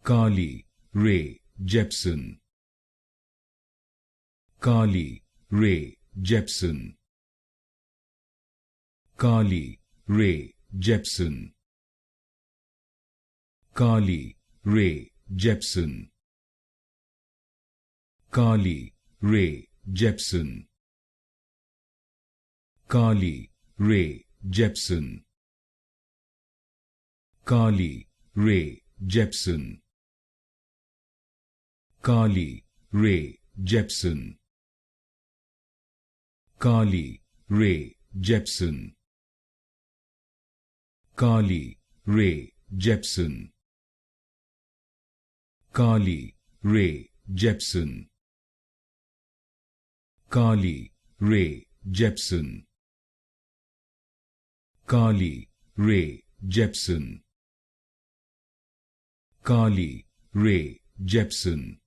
Rae Jepsen. Rae Jepsen. Rae Jepsen. Rae Jepsen. Rae Jepsen. Rae Jepsen. Rae Jepsen. Rae Jepsen. Rae Jepsen. Rae Jepsen. Rae Jepsen. Rae Jepsen. Rae Jepsen. Rae Jepsen.